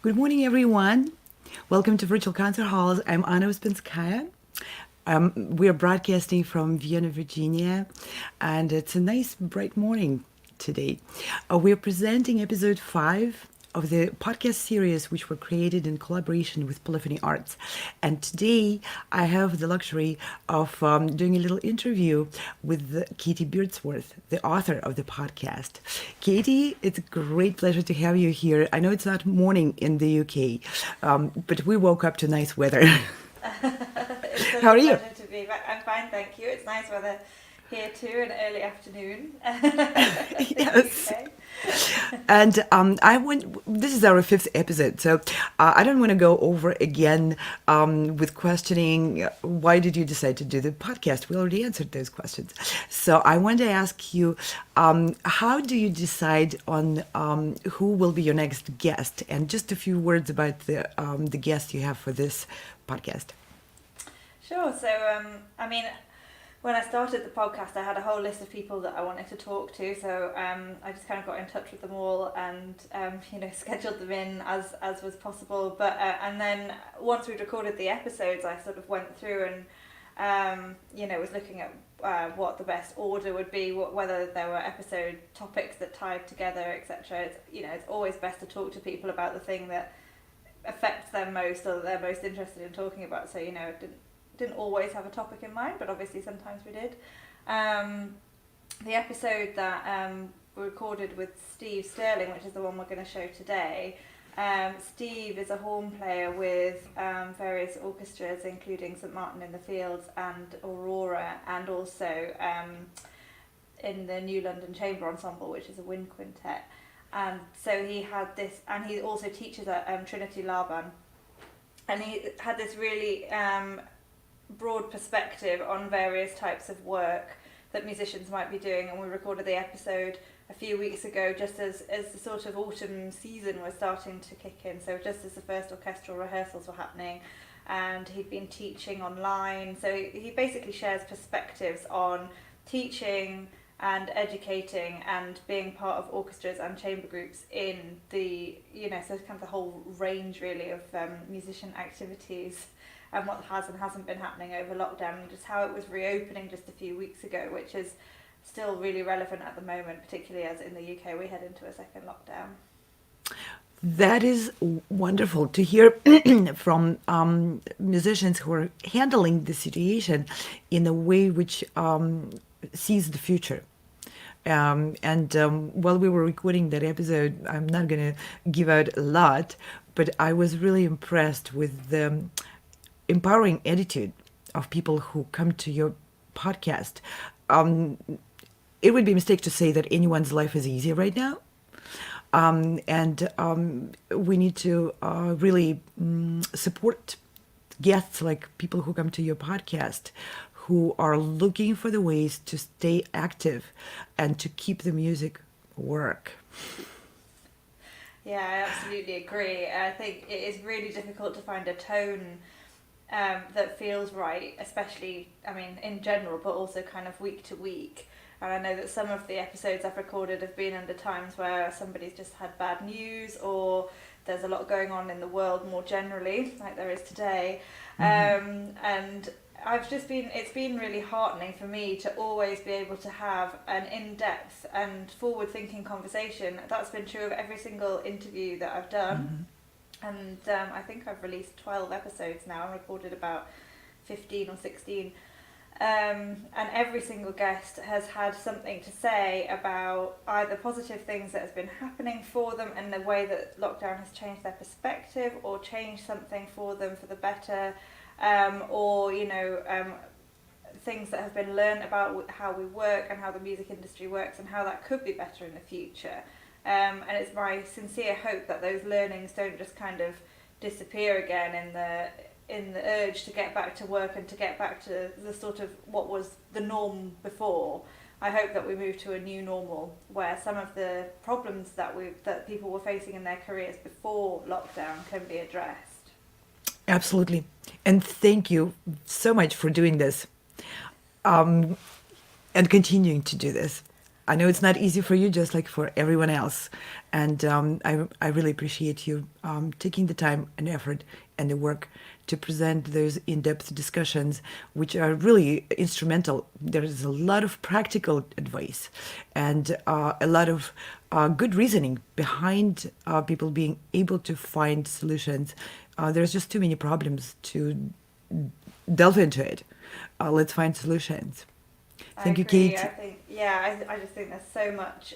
Good morning, everyone. Welcome to Virtual Concert Halls. I'm Anna Uspinskaya. We're broadcasting from Vienna, Virginia, and it's a nice, bright morning today. We're presenting episode 5 of the podcast series, which were created in collaboration with Polyphony Arts. And today I have the luxury of doing a little interview with Katie Beardsworth, the author of the podcast. Katie, it's a great pleasure to have you here. I know it's not morning in the UK, but we woke up to nice weather. It's such How are a you? pleasure to be back. I'm fine, thank you. It's nice weather here too, an early afternoon. Yes. Okay. And this is our 5th episode, so I don't want to go over again with questioning why did you decide to do the podcast? We already answered those questions. So I want to ask you, how do you decide on who will be your next guest? And just a few words about the guest you have for this podcast. Sure. So, when I started the podcast, I had a whole list of people that I wanted to talk to. So I just kind of got in touch with them all and scheduled them in as was possible. But and then once we'd recorded the episodes, I sort of went through and was looking at what the best order would be, whether there were episode topics that tied together, etc. It's always best to talk to people about the thing that affects them most or that they're most interested in talking about. So didn't always have a topic in mind, but obviously sometimes we did. The episode that we recorded with Steve Sterling, which is the one we're going to show today, Steve is a horn player with various orchestras, including St Martin in the Fields and Aurora, and also in the New London Chamber Ensemble, which is a wind quintet. And so he had this, and he also teaches at Trinity Laban, and he had this really broad perspective on various types of work that musicians might be doing. And we recorded the episode a few weeks ago, just as the sort of autumn season was starting to kick in, so just as the first orchestral rehearsals were happening, and he'd been teaching online. So he basically shares perspectives on teaching and educating and being part of orchestras and chamber groups in the, so kind of the whole range really of musician activities, and what has and hasn't been happening over lockdown, and just how it was reopening just a few weeks ago, which is still really relevant at the moment, particularly as in the UK we head into a second lockdown. That is wonderful to hear from musicians who are handling the situation in a way which sees the future. While we were recording that episode, I'm not going to give out a lot, but I was really impressed with the empowering attitude of people who come to your podcast. It would be a mistake to say that anyone's life is easy right now. We need to really support guests like people who come to your podcast, who are looking for the ways to stay active and to keep the music work. Yeah, I absolutely agree. I think it is really difficult to find a tone that feels right, especially, in general, but also kind of week to week. And I know that some of the episodes I've recorded have been under times where somebody's just had bad news, or there's a lot going on in the world more generally, like there is today. And it's been really heartening for me to always be able to have an in-depth and forward-thinking conversation. That's been true of every single interview that I've done. And I think I've released 12 episodes now and recorded about 15 or 16. And every single guest has had something to say about either positive things that has been happening for them and the way that lockdown has changed their perspective, or changed something for them for the better, or things that have been learned about how we work and how the music industry works and how that could be better in the future. And it's my sincere hope that those learnings don't just kind of disappear again in the urge to get back to work and to get back to the sort of what was the norm before. I hope that we move to a new normal where some of the problems that people were facing in their careers before lockdown can be addressed. Absolutely. And thank you so much for doing this and continuing to do this. I know it's not easy for you, just like for everyone else. And I really appreciate you taking the time and effort and the work to present those in-depth discussions, which are really instrumental. There is a lot of practical advice and a lot of good reasoning behind people being able to find solutions. There's just too many problems to delve into it. Let's find solutions. I Thank you, agree. Kate. I think, yeah, I just think there's so much.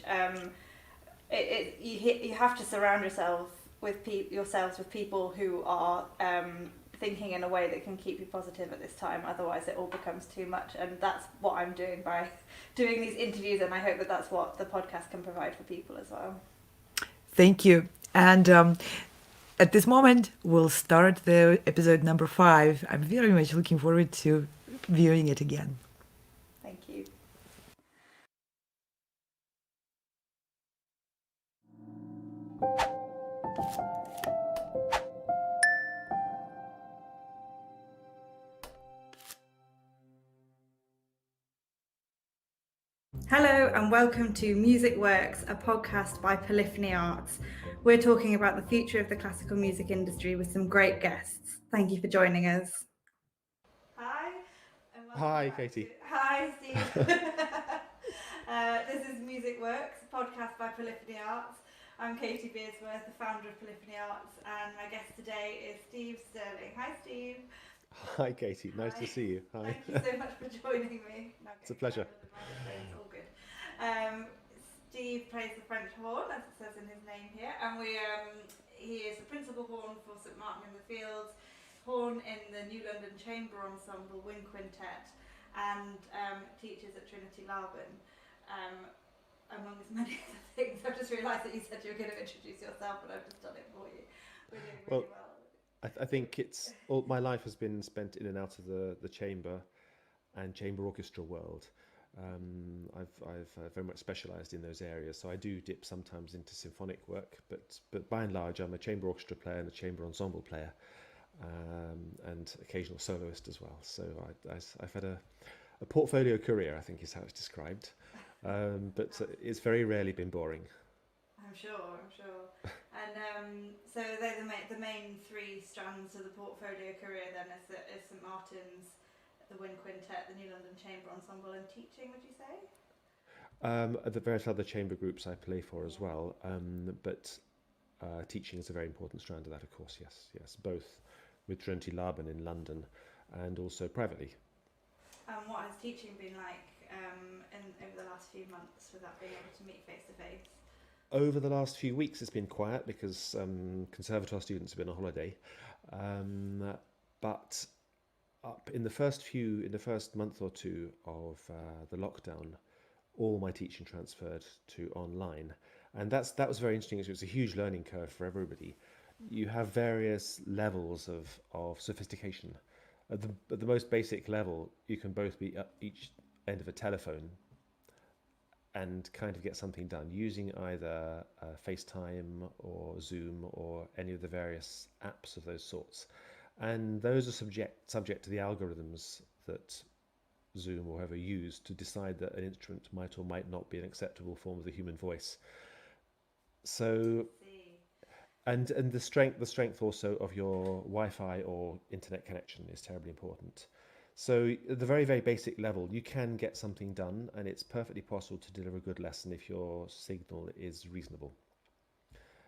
You have to surround yourselves with people who are thinking in a way that can keep you positive at this time. Otherwise, it all becomes too much, and that's what I'm doing by doing these interviews. And I hope that that's what the podcast can provide for people as well. Thank you. And at this moment, we'll start the episode number 5. I'm very much looking forward to viewing it again. Thank you. Hello and welcome to Music Works, a podcast by Polyphony Arts. We're talking about the future of the classical music industry with some great guests. Thank you for joining us. Hi. And welcome Hi, back Katie. Hi, Steve. This is Music Works, a podcast by Polyphony Arts. I'm Katie Beardsworth, the founder of Polyphony Arts, and my guest today is Steve Sterling. Hi, Steve. Hi, Katie. Nice to see you. Hi. Thank you so much for joining me. It's a pleasure. It's all good. Steve plays the French horn, as it says in his name here, and he is the principal horn for St Martin in the Fields, horn in the New London Chamber Ensemble Wind Quintet, and teaches at Trinity Laban, among as many other things. I've just realised that you said you were going to introduce yourself, but I've just done it for you. We're doing really well. I think it's all my life has been spent in and out of the chamber and chamber orchestra world. I've very much specialised in those areas, so I do dip sometimes into symphonic work, but by and large I'm a chamber orchestra player and a chamber ensemble player, and occasional soloist as well. So I've had a portfolio career, I think is how it's described, but it's very rarely been boring. I'm sure. And so they're the main 3 strands of the portfolio career then is St Martin's, the Wind Quintet, the New London Chamber Ensemble, and teaching, would you say? The various other chamber groups I play for as well, but teaching is a very important strand of that, of course, yes, both with Trinity Laban in London and also privately. What has teaching been like over the last few months without being able to meet face to face? Over the last few weeks it's been quiet because conservatoire students have been on holiday, but up in the first month or two of the lockdown, all my teaching transferred to online, and that was very interesting. It was a huge learning curve for everybody. You have various levels of sophistication. At the most basic level, you can both be at each end of a telephone and kind of get something done using either FaceTime or Zoom or any of the various apps of those sorts. And those are subject to the algorithms that Zoom or whoever use to decide that an instrument might or might not be an acceptable form of the human voice. So, and the strength also of your Wi-Fi or internet connection is terribly important. So at the very, very basic level, you can get something done, and it's perfectly possible to deliver a good lesson if your signal is reasonable.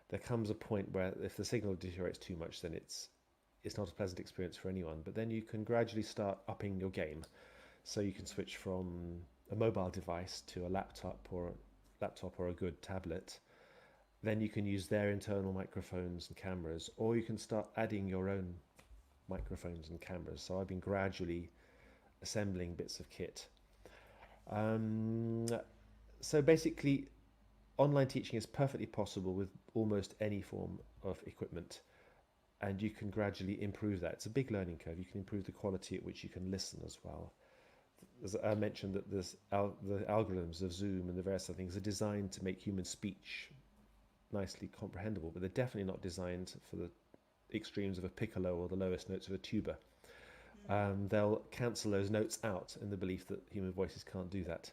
There comes a point where if the signal deteriorates too much, then it's not a pleasant experience for anyone. But then you can gradually start upping your game. So you can switch from a mobile device to a laptop or a good tablet. Then you can use their internal microphones and cameras, or you can start adding your own microphones and cameras. So I've been gradually assembling bits of kit. So basically, online teaching is perfectly possible with almost any form of equipment, and you can gradually improve that. It's a big learning curve. You can improve the quality at which you can listen as well. As I mentioned, that the algorithms of Zoom and the various other things are designed to make human speech nicely comprehensible, but they're definitely not designed for the extremes of a piccolo or the lowest notes of a tuba. They'll cancel those notes out in the belief that human voices can't do that.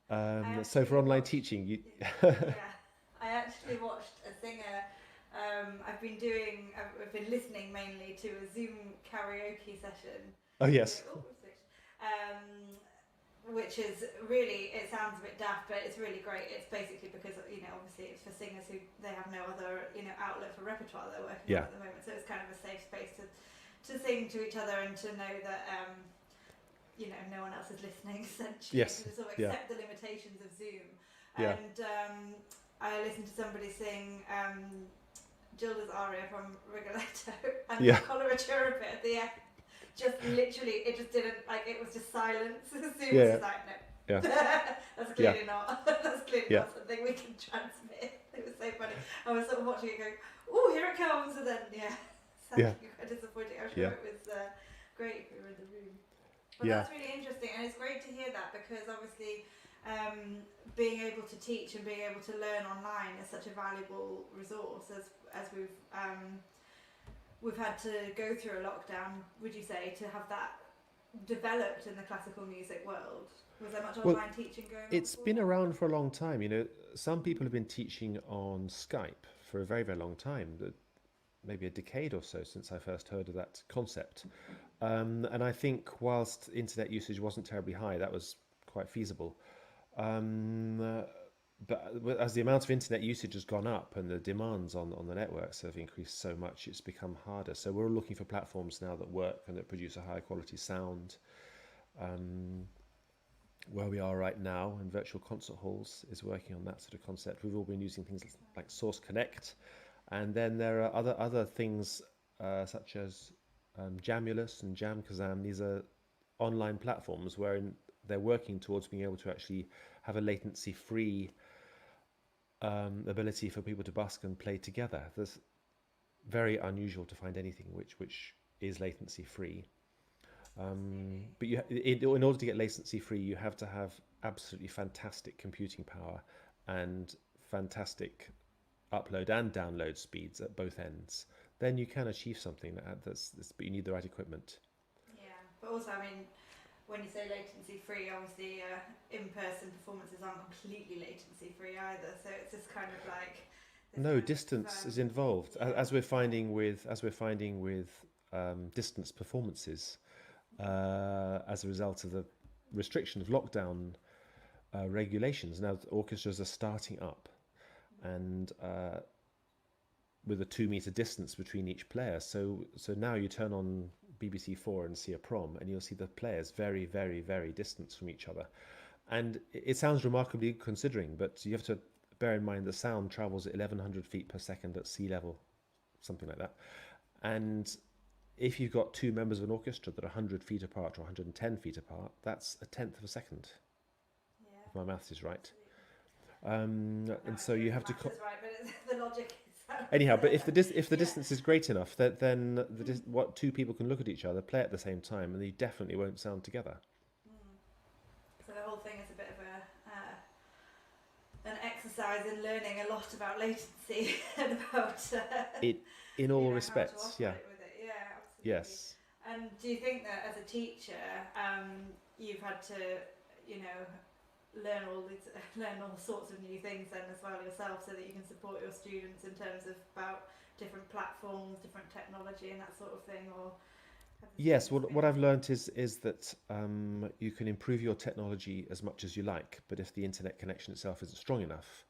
So for actually online watched, teaching, you yeah, I actually watched a singer. I've been listening mainly to a Zoom karaoke session. oh So, yes, oh, switch. Um, which is really, it sounds a bit daft, but it's really great. It's basically because, obviously it's for singers who they have no other, outlet for repertoire they're working on yeah, at the moment. So it's kind of a safe space to sing to each other and to know that, no one else is listening essentially, and yes, to sort of yeah, accept the limitations of Zoom. yeah, And I listened to somebody sing Gilda's aria from Rigoletto, and the yeah, coloratura bit at the end, just literally, it just didn't, like, it was just silence. Zoom was yeah, just like, no. yeah, That's yeah, clearly not. That's clearly yeah, not something we can transmit. It was so funny. I was sort of watching it going, oh, here it comes, and then, yeah, yeah, sadly quite disappointing. I'm sure yeah, it was great if we were in the room. But yeah. that's really interesting, and it's great to hear that, because obviously being able to teach and being able to learn online is such a valuable resource, as we've had to go through a lockdown. Would you say, to have that developed in the classical music world? Was there much Well, online teaching going on it's been before? around for a long time. Some people have been teaching on Skype for a very, very long time, maybe a decade or so since I first heard of that concept. And I think whilst internet usage wasn't terribly high, that was quite feasible. Um, uh, but as the amount of internet usage has gone up and the demands on the networks have increased so much, it's become harder. So we're looking for platforms now that work and that produce a high quality sound. Um, where we are right now, and Virtual Concert Halls is working on that sort of concept. We've all been using things like Source Connect, and then there are other things such as Jamulus and Jamkazam. These are online platforms wherein they're working towards being able to actually have a latency-free ability for people to busk and play together. That's very unusual to find anything which is latency-free. But in order to get latency free, you have to have absolutely fantastic computing power and fantastic upload and download speeds at both ends. Then you can achieve something but you need the right equipment. Yeah, but also, I mean, when you say latency free, obviously in-person performances aren't completely latency free either. So it's just kind of like this No, kind of distance is involved, yeah, as we're finding with distance performances as a result of the restriction of lockdown regulations. Now the orchestras are starting up, and with a 2 meter distance between each player. So now you turn on BBC Four and see a prom, and you'll see the players very, very, very distant from each other. And it sounds remarkably considering, but you have to bear in mind the sound travels at 1100 feet per second at sea level, something like that. And if you've got two members of an orchestra that are 100 feet apart or 110 feet apart, that's a tenth of a second, yeah, if my maths is right. no, And so you have to. maths is right, but the logic is Anyhow, but if the yeah. distance is great enough, then what two people can look at each other, play at the same time, and they definitely won't sound together. So the whole thing is a bit of an exercise in learning a lot about latency and about It, in all how to respects, yeah, operate with it. Yeah, absolutely. yes. And do you think that as a teacher, you've had to, learn all sorts of new things then as well yourself, so that you can support your students in terms of about different platforms, different technology, and that sort of thing, or? Yes, what I've learned is that you can improve your technology as much as you like, but if the internet connection itself isn't strong enough,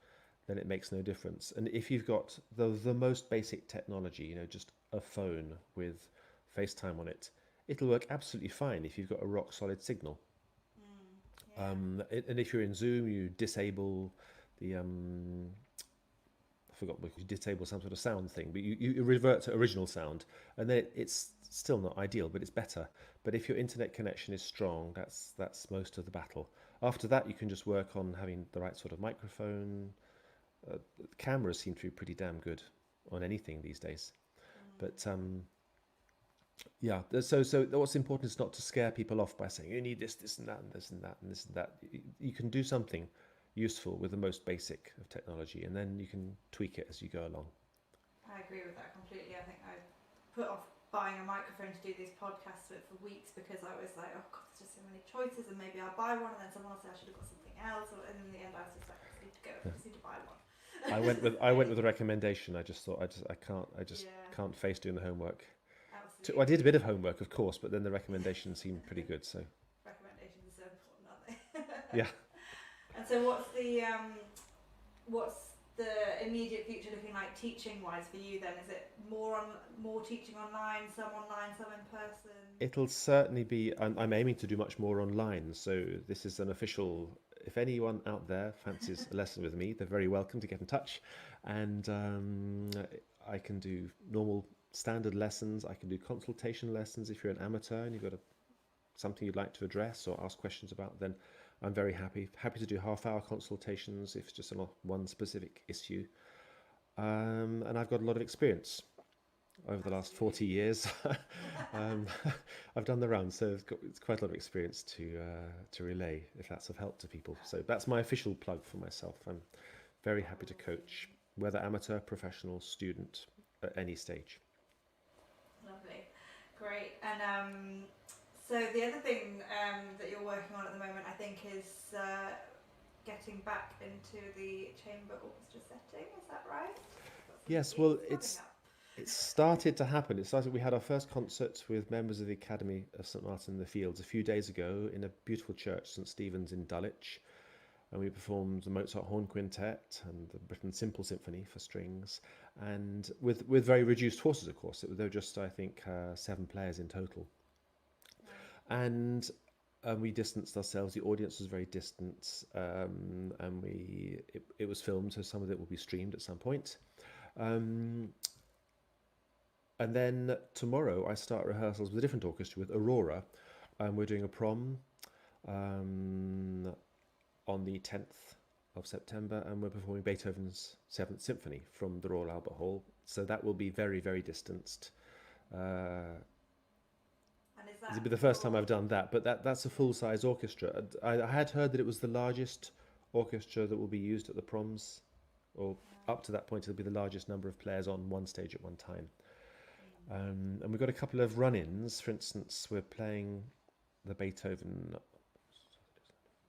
then it makes no difference. And if you've got the most basic technology, just a phone with FaceTime on it, it'll work absolutely fine if you've got a rock solid signal. Yeah. And if you're in Zoom, you disable the I forgot, you disable some sort of sound thing, but you revert to original sound, and then it's still not ideal, but it's better. But if your internet connection is strong, that's most of the battle. After that, you can just work on having the right sort of microphone. Cameras seem to be pretty damn good on anything these days. But yeah, so what's important is not to scare people off by saying you need this and that, and this and that, and this and that. You can do something useful with the most basic of technology, and then you can tweak it as you go along. I agree with that completely. I think I put buying a microphone to do these podcasts with for weeks because I was like, oh god, there's just so many choices, and maybe I'll buy one, and then someone will say I should have got something else, and in the end I was just like, I just need to go, I just need to buy one. I went with a recommendation. I just thought I just can't face doing the homework. Absolutely. I did a bit of homework, of course, but then the recommendation seemed pretty good. So Recommendations are so important, aren't they? yeah. And so what's the immediate future looking like teaching wise for you then? Is it more teaching online, some in person? It'll certainly be. I'm aiming to do much more online. So this is an official. If anyone out there fancies a lesson with me, they're very welcome to get in touch, and I can do normal standard lessons. I can do consultation lessons if you're an amateur and you've got something you'd like to address or ask questions about. Then I'm very happy to do half-hour consultations if it's just on one specific issue. And I've got a lot of experience over the last 40 years. I've done the rounds, so it's quite a lot of experience to relay if that's of help to people. So that's my official plug for myself. I'm very happy to coach, whether amateur, professional, student, at any stage. Lovely, great. And so the other thing that you're working on at the moment, I think, is getting back into the chamber orchestra setting. Is that right? Yes, well, it started to happen. We had our first concert with members of the Academy of St Martin in the Fields a few days ago in a beautiful church, St Stephen's in Dulwich. And we performed the Mozart Horn Quintet and the Britten Simple Symphony for strings, and with very reduced forces, of course. There were just, I think, 7 players in total. And we distanced ourselves. The audience was very distant, and it was filmed, so some of it will be streamed at some point. And then tomorrow I start rehearsals with a different orchestra, with Aurora, and we're doing a prom on the 10th of September, and we're performing Beethoven's 7th Symphony from the Royal Albert Hall. So that will be very, very distanced. It'll be the first time I've done that, but that's a full-size orchestra. I had heard that it was the largest orchestra that will be used at the proms, or up to that point it'll be the largest number of players on one stage at one time. And we've got a couple of run-ins. For instance, we're playing the Beethoven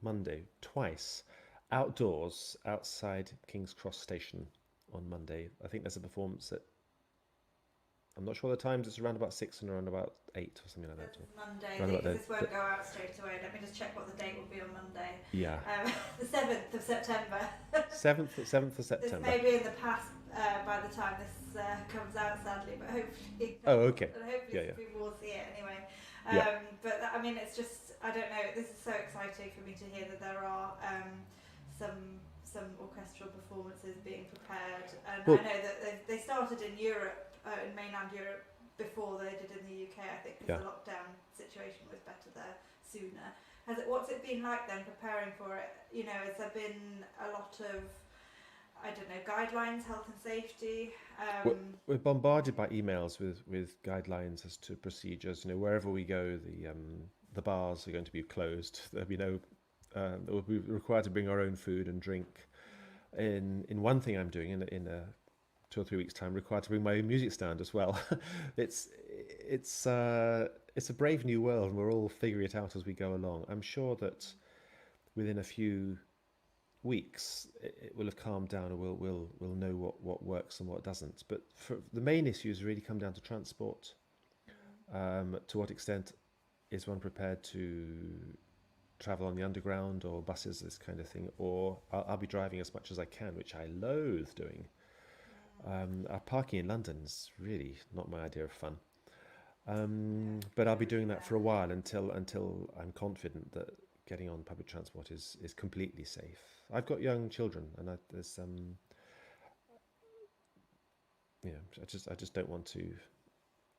Monday twice, outdoors, outside King's Cross Station on Monday. I think there's a performance at, I'm not sure the times, it's around about 6 and around about 8 or something like that. Monday, this won't go out straight away. Let me just check what the date will be on Monday. Yeah. The 7th of September. 7th of September. This may be in the past by the time this comes out, sadly, but hopefully. Oh, okay. And hopefully Yeah. people will see it anyway. Yeah. But I mean, it's just, I don't know, this is so exciting for me to hear that there are some orchestral performances being prepared. And I know that they started in Europe, in mainland Europe, before they did in the UK, I think, because the lockdown situation was better there sooner. What's it been like then, preparing for it? You know, has there been a lot of, I don't know, guidelines, health and safety? We're bombarded by emails with guidelines as to procedures. You know, wherever we go, the bars are going to be closed. There'll be no. We'll be required to bring our own food and drink. In one thing I'm doing in a 2 or 3 weeks' time, required to bring my own music stand as well. It's a brave new world, and we're all figuring it out as we go along. I'm sure that within a few weeks it will have calmed down, and we'll know what works and what doesn't. But for the main issues really come down to transport. To what extent is one prepared to travel on the underground or buses, this kind of thing, or I'll be driving as much as I can, which I loathe doing. Our parking in London is really not my idea of fun. But I'll be doing that for a while until I'm confident that getting on public transport is completely safe. I've got young children, and there's I just don't want to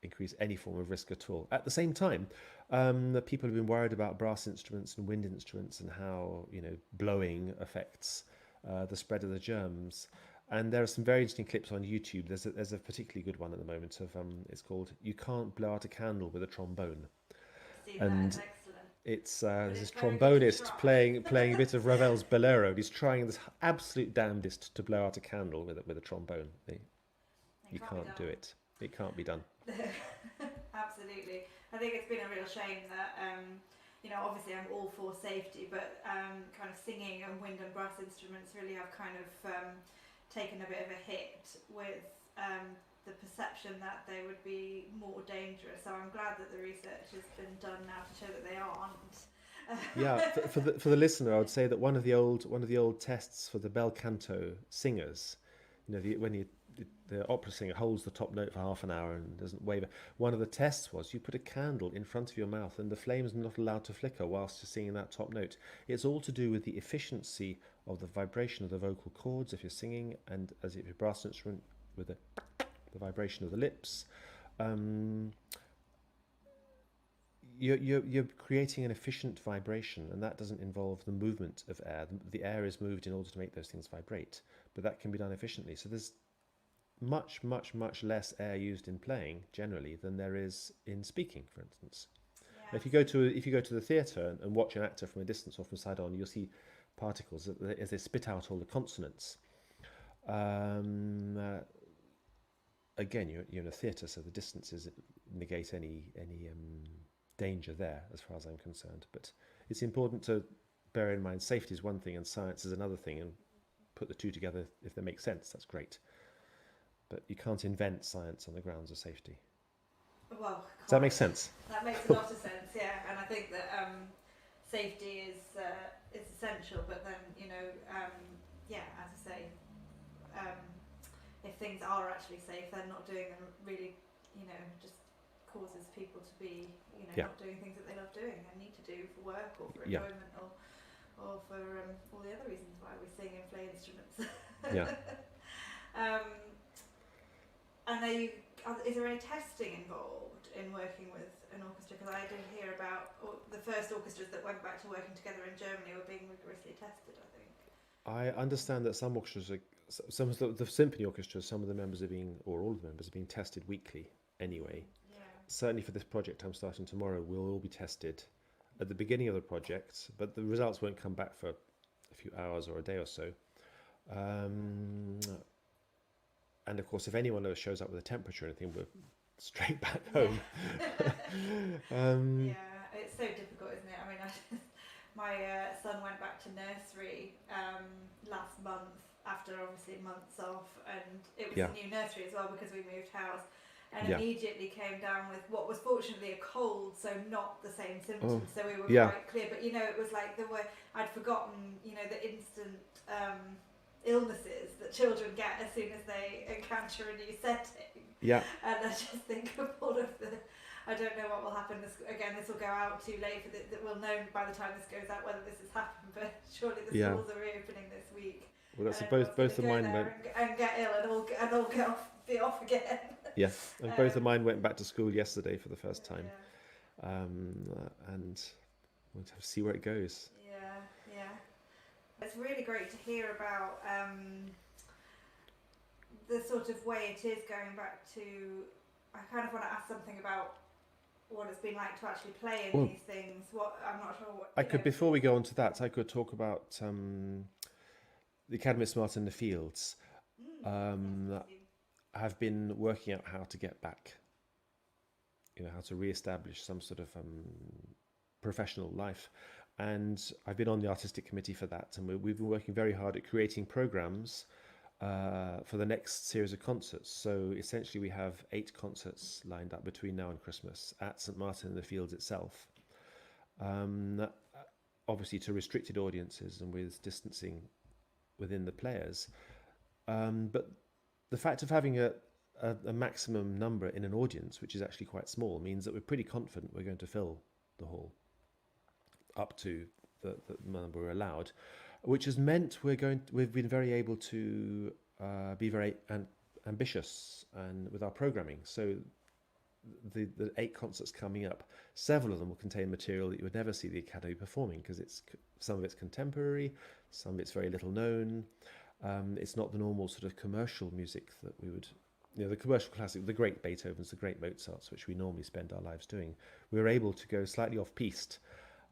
increase any form of risk at all. At the same time, people have been worried about brass instruments and wind instruments and how blowing affects the spread of the germs. And there are some very interesting clips on YouTube. There's a particularly good one at the moment of it's called "You Can't Blow Out a Candle with a Trombone," and it's there's this trombonist playing a bit of Ravel's Bolero. And he's trying his absolute damnedest to blow out a candle with a trombone. You can't do it. It can't be done. absolutely. I think it's been a real shame that, obviously I'm all for safety, but kind of singing and wind and brass instruments really have kind of taken a bit of a hit with the perception that they would be more dangerous. So I'm glad that the research has been done now to show that they aren't. Yeah, for the listener, I would say that one of the old tests for the bel canto singers, the opera singer holds the top note for half an hour and doesn't waver. One of the tests was you put a candle in front of your mouth and the flames are not allowed to flicker whilst you're singing that top note. It's all to do with the efficiency of the vibration of the vocal cords if you're singing, and as if you're a brass instrument with the vibration of the lips. You're creating an efficient vibration, and that doesn't involve the movement of air. The air is moved in order to make those things vibrate, but that can be done efficiently. So there's much, much, much less air used in playing generally than there is in speaking, for instance. Yeah. If you go to the theatre and watch an actor from a distance or from side on, you'll see particles as they spit out all the consonants. Again, you're in a theatre, so the distances negate any danger there, as far as I'm concerned. But it's important to bear in mind safety is one thing and science is another thing, and put the two together if they make sense. That's great, but you can't invent science on the grounds of safety. Well, does that make sense? That makes a lot of sense, yeah. And I think that safety is essential, but then as I say, if things are actually safe, then not doing them really, just causes people to be, not doing things that they love doing and need to do for work or for enjoyment or for all the other reasons why we sing and play instruments. Yeah. And is there any testing involved in working with an orchestra? Because I did hear about the first orchestras that went back to working together in Germany were being rigorously tested, I think. I understand that some orchestras, some of the symphony orchestras, some of the members or all of the members are being tested weekly anyway. Yeah. Certainly for this project I'm starting tomorrow, we'll all be tested at the beginning of the project, but the results won't come back for a few hours or a day or so. And of course, if anyone shows up with a temperature or anything, we're straight back home. Yeah, it's so difficult, isn't it? I mean, my son went back to nursery last month after obviously months off, and it was a new nursery as well because we moved house, and immediately came down with what was fortunately a cold, so not the same symptoms. So we were quite clear, but it was like I'd forgotten, the instant illnesses that children get as soon as they encounter a new setting. Yeah. And I just think of all of I don't know what will happen. This will go out too late for that. We'll know by the time this goes out whether this has happened. But surely the schools are reopening this week. Well, that's both of mine and get ill and all be off again. Yeah, and both of mine went back to school yesterday for the first time, and we'll have to see where it goes. Yeah. It's really great to hear about the sort of way it is going back to. I kind of want to ask something about what it's been like to actually play in these things. I'm not sure what. Before we go on to that, I could talk about the Academy of St Martin in the Fields. I've been working out how to get back. How to re-establish some sort of professional life. And I've been on the artistic committee for that, and we've been working very hard at creating programs for the next series of concerts. So essentially we have 8 concerts lined up between now and Christmas at St Martin in the Fields itself. Obviously to restricted audiences and with distancing within the players. But the fact of having a maximum number in an audience, which is actually quite small, means that we're pretty confident we're going to fill the hall up to the number we're allowed, which has meant we've been very able to be very ambitious and with our programming. So the 8 concerts coming up, several of them will contain material that you would never see the Academy performing, because some of it's contemporary, some of it's very little known. It's not the normal sort of commercial music that we would, the commercial classic, the great Beethovens, the great Mozarts, which we normally spend our lives doing. We're able to go slightly off-piste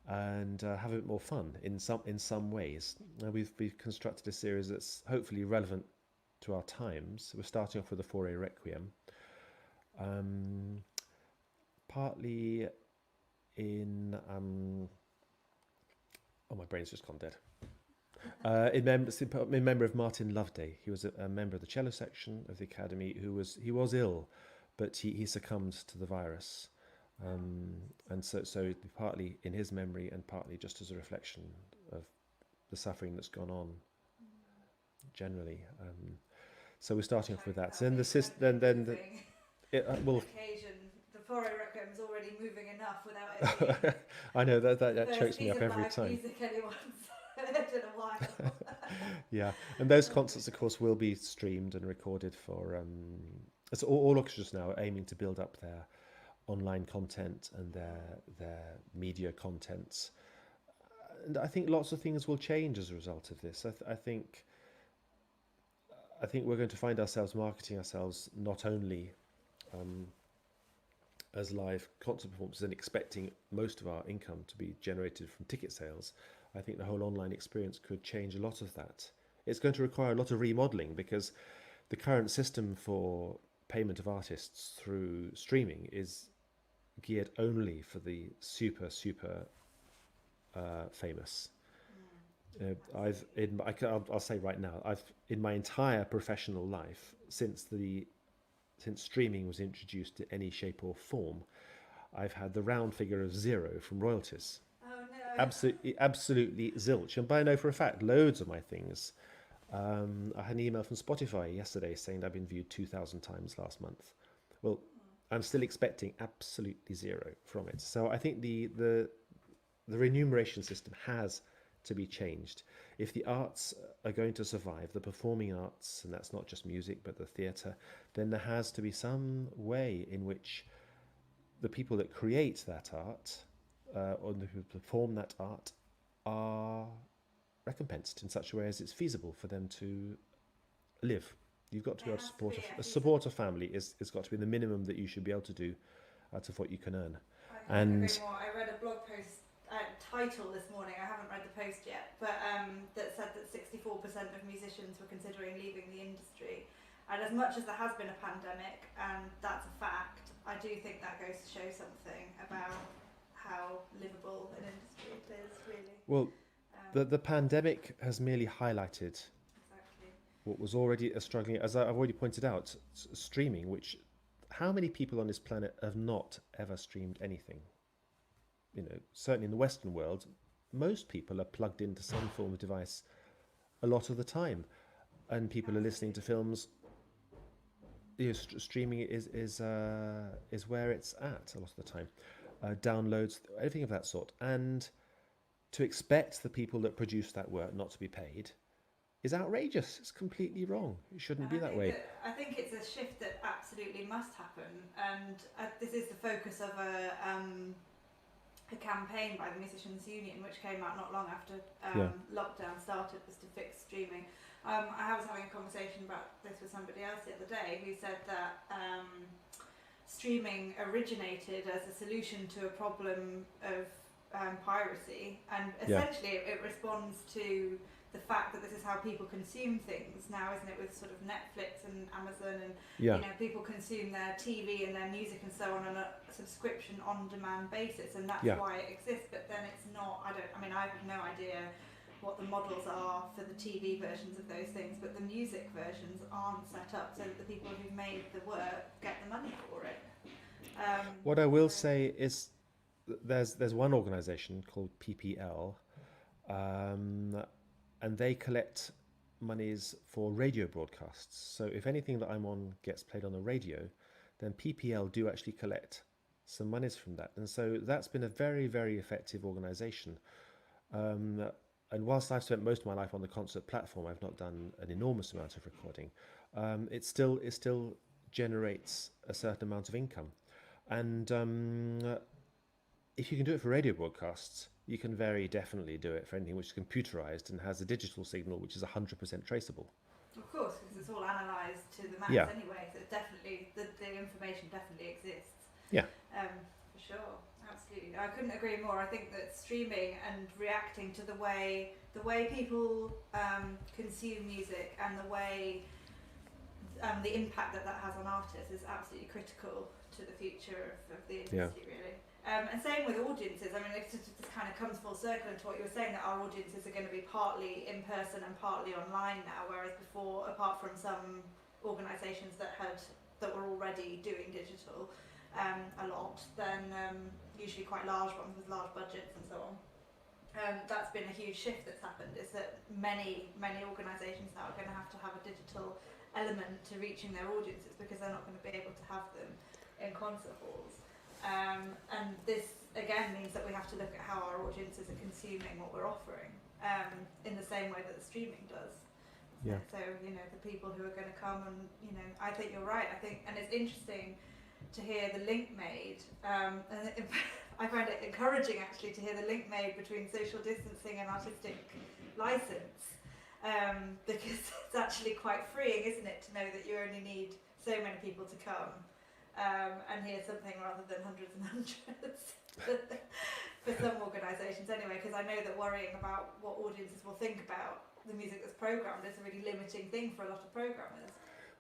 and have a bit more fun in some ways. We've constructed a series that's hopefully relevant to our times. We're starting off with the Fauré Requiem. partly in my brain's just gone dead. In member of Martin Loveday. He was a member of the cello section of the Academy he was ill, but he succumbed to the virus. And so partly in his memory and partly just as a reflection of the suffering that's gone on generally. So we're starting off with that. So then occasion, the Forêt Requiem's already moving enough without it. I know that chokes me up every time. Music anyone's heard in a while. Yeah, and those concerts, of course, will be streamed and recorded for. It's all orchestras now are aiming to build up their online content and their media contents, and I think lots of things will change as a result of this. I think we're going to find ourselves marketing ourselves not only as live concert performances and expecting most of our income to be generated from ticket sales. I think the whole online experience could change a lot of that. It's going to require a lot of remodeling because the current system for payment of artists through streaming is geared only for the super famous. I'll say right now, in my entire professional life since streaming was introduced in any shape or form, I've had the round figure of 0 from royalties. Oh no! Absolutely zilch. And I know for a fact, loads of my things. I had an email from Spotify yesterday saying I've been viewed 2,000 times last month. Well, I'm still expecting absolutely 0 from it. So I think the remuneration system has to be changed. If the arts are going to survive, the performing arts, and that's not just music but the theatre, then there has to be some way in which the people that create that art or who perform that art are recompensed in such a way as it's feasible for them to live. You've got to be able to support a family is got to be the minimum that you should be able to do out of what you can earn. I read a blog post title this morning, I haven't read the post yet, but that said that 64% of musicians were considering leaving the industry. And as much as there has been a pandemic, and that's a fact, I do think that goes to show something about how livable an industry it is, really. Well, the pandemic has merely highlighted what was already a struggling, as I've already pointed out, streaming, which how many people on this planet have not ever streamed anything? You know, certainly in the Western world, most people are plugged into some form of device a lot of the time, and people are listening to films. You know, streaming is where it's at a lot of the time. Downloads, everything of that sort, and to expect the people that produce that work not to be paid is outrageous. It's completely wrong. It shouldn't be that way. I think it's a shift that absolutely must happen, and this is the focus of a campaign by the Musicians Union, which came out not long after lockdown started, was to fix streaming. I was having a conversation about this with somebody else the other day who said that streaming originated as a solution to a problem of piracy, and essentially it responds to the fact that this is how people consume things now, isn't it, with sort of Netflix and Amazon, and you know, people consume their TV and their music and so on a subscription on demand basis, and that's why it exists. But then it's not, I have no idea what the models are for the TV versions of those things, but the music versions aren't set up so that the people who've made the work get the money for it. What I will say is there's one organisation called PPL, and they collect monies for radio broadcasts. So if anything that I'm on gets played on the radio, then PPL do actually collect some monies from that. And so that's been a very, very effective organisation. And whilst I've spent most of my life on the concert platform, I've not done an enormous amount of recording. It still generates a certain amount of income. And if you can do it for radio broadcasts, you can very definitely do it for anything which is computerized and has a digital signal which is 100% traceable. Of course, because it's all analysed to the max anyway, so definitely the information definitely exists. Yeah. For sure, absolutely. I couldn't agree more. I think that streaming and reacting to the way people consume music and the way the impact that has on artists is absolutely critical to the future of the Yeah. industry, really. And same with audiences. I mean, this kind of comes full circle into what you were saying, that our audiences are going to be partly in person and partly online now, whereas before, apart from some organisations that were already doing digital a lot, then usually quite large ones with large budgets and so on. That's been a huge shift that's happened, is that many organisations now are going to have a digital element to reaching their audiences, because they're not going to be able to have them in concert halls. And this again means that we have to look at how our audiences are consuming what we're offering, in the same way that the streaming does. Yeah. So, the people who are going to come, and I think you're right. And it's interesting to hear the link made. And I find it encouraging actually to hear the link made between social distancing and artistic license, because it's actually quite freeing, isn't it, to know that you only need so many people to come, and hear something rather than hundreds and hundreds. For some organisations anyway, because I know that worrying about what audiences will think about the music that's programmed is a really limiting thing for a lot of programmers.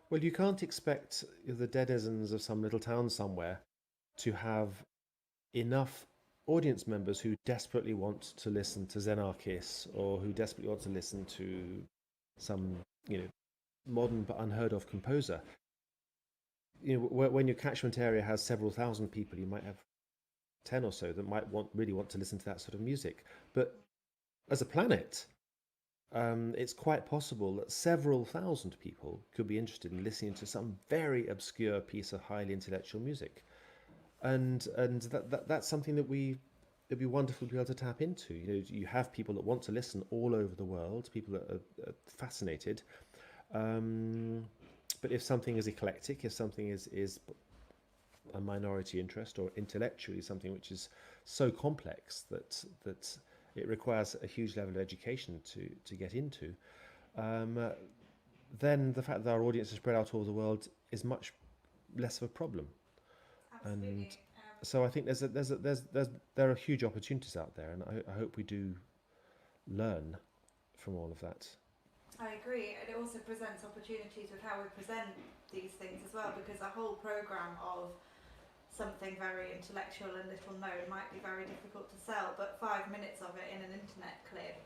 Well, you can't expect the denizens of some little town somewhere to have enough audience members who desperately want to listen to Xenarchis, or who desperately want to listen to some, modern but unheard of composer. When your catchment area has several thousand people, you might have 10 or so that might really want to listen to that sort of music. But as a planet, it's quite possible that several thousand people could be interested in listening to some very obscure piece of highly intellectual music, and that's something that it'd be wonderful to be able to tap into. You have people that want to listen all over the world, people that are fascinated. But if something is eclectic, if something is a minority interest, or intellectually something which is so complex that it requires a huge level of education to get into, then the fact that our audience is spread out all over the world is much less of a problem. Absolutely. And so I think there are huge opportunities out there, and I hope we do learn from all of that. I agree, and it also presents opportunities with how we present these things as well, because a whole programme of something very intellectual and little known might be very difficult to sell, but 5 minutes of it in an internet clip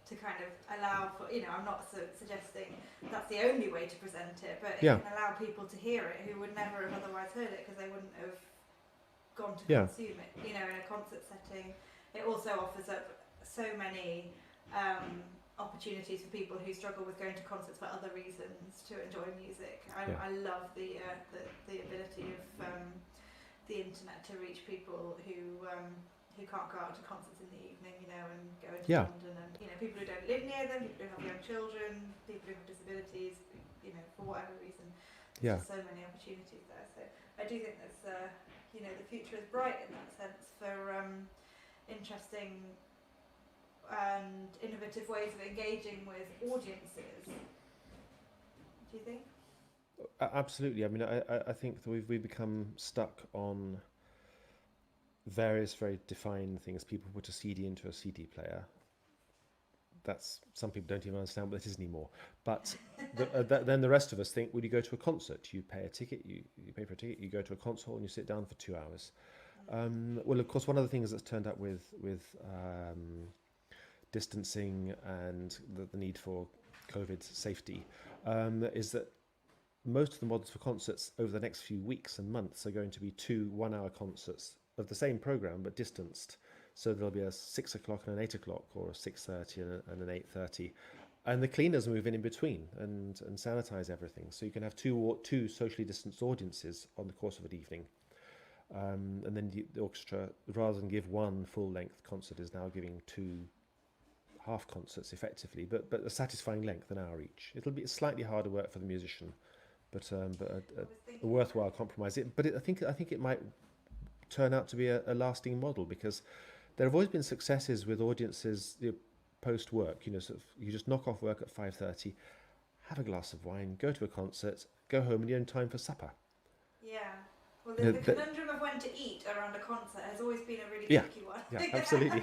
to kind of allow for, I'm not suggesting that's the only way to present it, but it Yeah. can allow people to hear it who would never have otherwise heard it, because they wouldn't have gone to Yeah. consume it, in a concert setting. It also offers up so many opportunities for people who struggle with going to concerts for other reasons to enjoy music. I love the ability of the internet to reach people who can't go out to concerts in the evening, and go into Yeah. London, and people who don't live near them, people who have young children, people who have disabilities, for whatever reason. There's Yeah. just so many opportunities there. So I do think there's, the future is bright in that sense for interesting and innovative ways of engaging with audiences. Do you think? Absolutely. I mean, I think that we've become stuck on various very defined things. People put a CD into a CD player. That's, some people don't even understand what that is anymore. But then the rest of us think, well, you go to a concert, you pay a ticket, you pay for a ticket, you go to a concert hall and you sit down for 2 hours. Well, of course, one of the things that's turned up with distancing and the need for COVID safety is that most of the models for concerts over the next few weeks and months are going to be 2 1-hour concerts of the same program but distanced. So there'll be a 6 o'clock and an 8 o'clock, or a 6:30 and an 8:30, and the cleaners move in between and sanitize everything. So you can have two socially distanced audiences on the course of an evening. And then the orchestra, rather than give one full-length concert, is now giving 2 half concerts effectively, but a satisfying length, an hour each. It'll be slightly harder work for the musician, but a worthwhile compromise. I think it might turn out to be a lasting model, because there have always been successes with audiences post work. Sort of, you just knock off work at 5:30, have a glass of wine, go to a concert, go home, and you're in time for supper. Yeah. Well, the conundrum of when to eat around a concert has always been a really tricky one. Yeah, absolutely.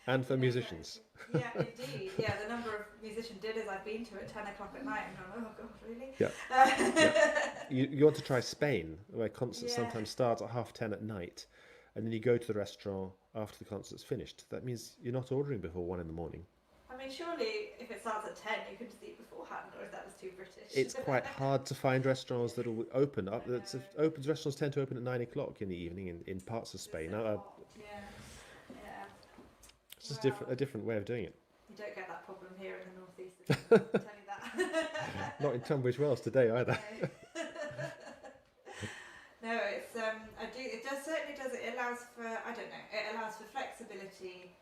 And for You know, musicians. yeah, indeed. Yeah, the number of musician dinners I've been to at 10 o'clock at night and gone, oh God, really? Yeah, yeah. You want to try Spain, where concerts Yeah. sometimes start at 10:30 at night, and then you go to the restaurant after the concert's finished. That means you're not ordering before 1 in the morning. I mean, surely if it starts at 10, you can just eat beforehand, or if that was too British. It's quite hard to find restaurants that will open up. I know. Opens restaurants tend to open at 9 o'clock in the evening in parts of It's Spain. so hot. Yeah. Yeah. It's just Well, a different way of doing it. you don't get that problem here in the northeast. I can tell you that. Not in Tunbridge Wells today either. No, it's I do. It does certainly does. It allows for It allows for flexibility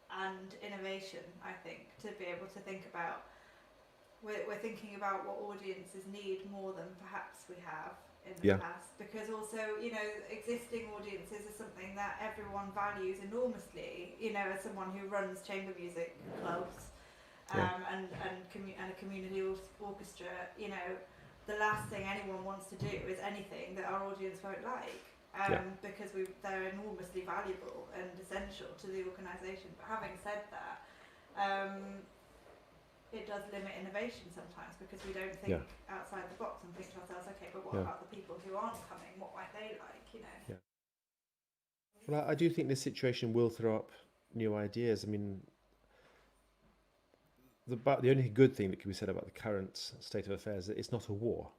and innovation. I think to be able to think about. We're thinking about what audiences need more than perhaps we have in the Yeah. past, because also existing audiences is something that everyone values enormously. As someone who runs chamber music clubs and a community orchestra, the last thing anyone wants to do is anything that our audience won't like, because they're enormously valuable and essential to the organisation. But having said that, it does limit innovation sometimes, because we don't think outside the box and think to ourselves, okay, but what about the people who aren't coming? What might they like? Yeah. Well, I do think this situation will throw up new ideas. I mean, the only good thing that can be said about the current state of affairs is that it's not a war.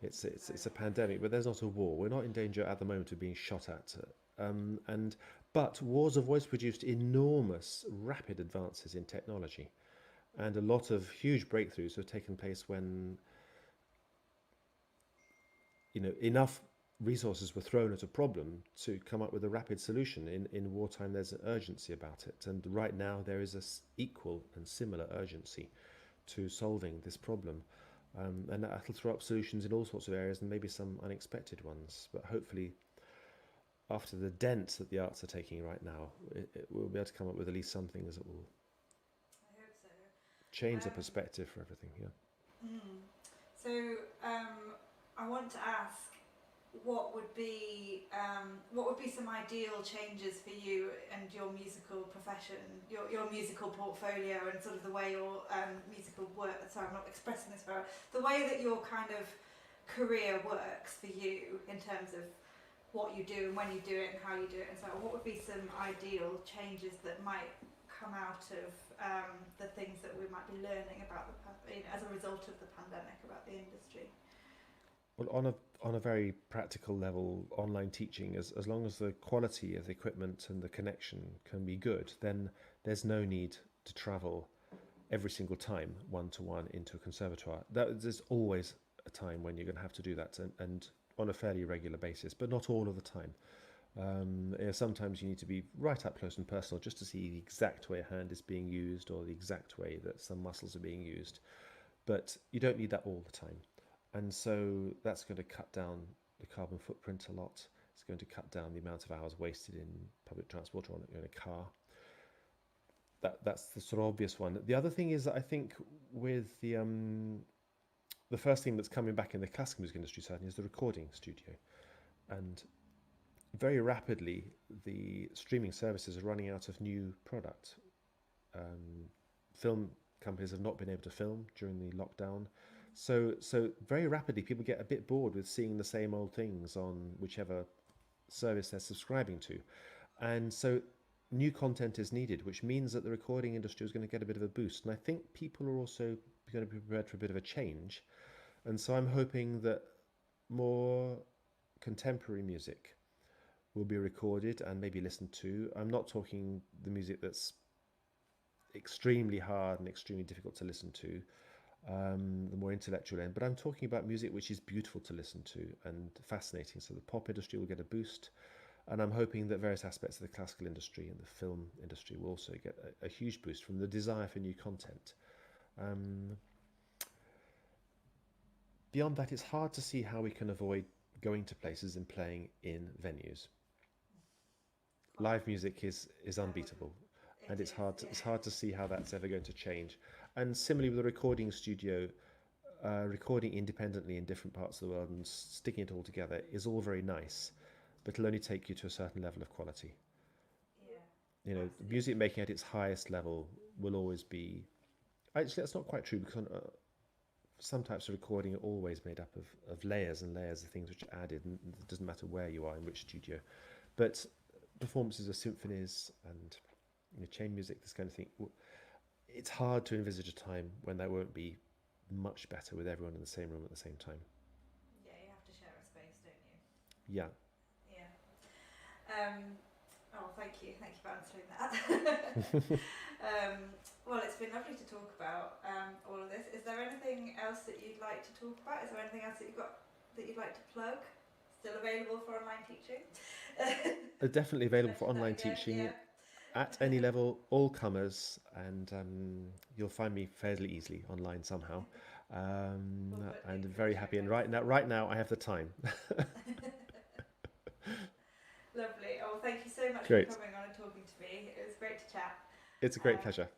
It's a pandemic, but there's not a war. We're not in danger at the moment of being shot at. But wars have always produced enormous, rapid advances in technology, and a lot of huge breakthroughs have taken place when enough resources were thrown at a problem to come up with a rapid solution. In wartime, there's an urgency about it, and right now there is a equal and similar urgency to solving this problem, and that'll throw up solutions in all sorts of areas, and maybe some unexpected ones. But hopefully, after the dent that the arts are taking right now, we'll be able to come up with at least some things that will I hope so. change the perspective for everything. So I want to ask, what would be some ideal changes for you and your musical profession, your musical portfolio, and sort of the way your musical work. Sorry, I'm not expressing this very well. The way that your kind of career works for you in terms of what you do and when you do it and how you do it and so on. What would be some ideal changes that might come out of the things that we might be learning about as a result of the pandemic about the industry? Well, on a very practical level, online teaching, as long as the quality of the equipment and the connection can be good, then there's no need to travel every single time one-to-one into a conservatoire. There's always a time when you're going to have to do that, and on a fairly regular basis, but not all of the time. Sometimes you need to be right up close and personal just to see the exact way a hand is being used or the exact way that some muscles are being used. But you don't need that all the time. And so that's going to cut down the carbon footprint a lot. It's going to cut down the amount of hours wasted in public transport or in a car. That's the sort of obvious one. The other thing is that I think with the first thing that's coming back in the classical music industry certainly is the recording studio. And very rapidly, the streaming services are running out of new product. Film companies have not been able to film during the lockdown. So very rapidly, people get a bit bored with seeing the same old things on whichever service they're subscribing to. And so new content is needed, which means that the recording industry is going to get a bit of a boost. And I think people are also going to be prepared for a bit of a change. And so I'm hoping that more contemporary music will be recorded and maybe listened to. I'm not talking the music that's extremely hard and extremely difficult to listen to, the more intellectual end, but I'm talking about music which is beautiful to listen to and fascinating. So the pop industry will get a boost, and I'm hoping that various aspects of the classical industry and the film industry will also get a huge boost from the desire for new content. Beyond that, it's hard to see how we can avoid going to places and playing in venues. Live music is unbeatable, and it's hard to see how that's ever going to change. And similarly with the recording studio, recording independently in different parts of the world and sticking it all together is all very nice, but it'll only take you to a certain level of quality. Yeah. You know, Absolutely. music making at its highest level will always be. Actually, that's not quite true because some types of recording are always made up of layers and layers of things which are added, and it doesn't matter where you are in which studio. But performances of symphonies and chamber music, this kind of thing, it's hard to envisage a time when that won't be much better with everyone in the same room at the same time. Yeah, you have to share a space, don't you? Yeah. Yeah. Oh, thank you for answering that. Well, it's been lovely to talk about all of this. Is there anything else that you'd like to talk about? Is there anything else that you'd like to plug? Still available for online teaching? Definitely available for Mention that online again, teaching yeah. at any level, all comers, and you'll find me fairly easily online somehow. We'll put And links in very the show happy. And notes. right now, I have the time. Lovely. Oh, thank you so much Great. for coming on and talking to me. It was great to chat. It's a great pleasure.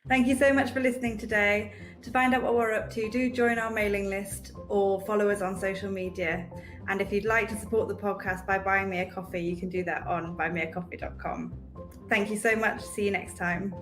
Thank you so much for listening today. To find out what we're up to, do join our mailing list or follow us on social media. And if you'd like to support the podcast by buying me a coffee, you can do that on buymeacoffee.com. Thank you so much. See you next time.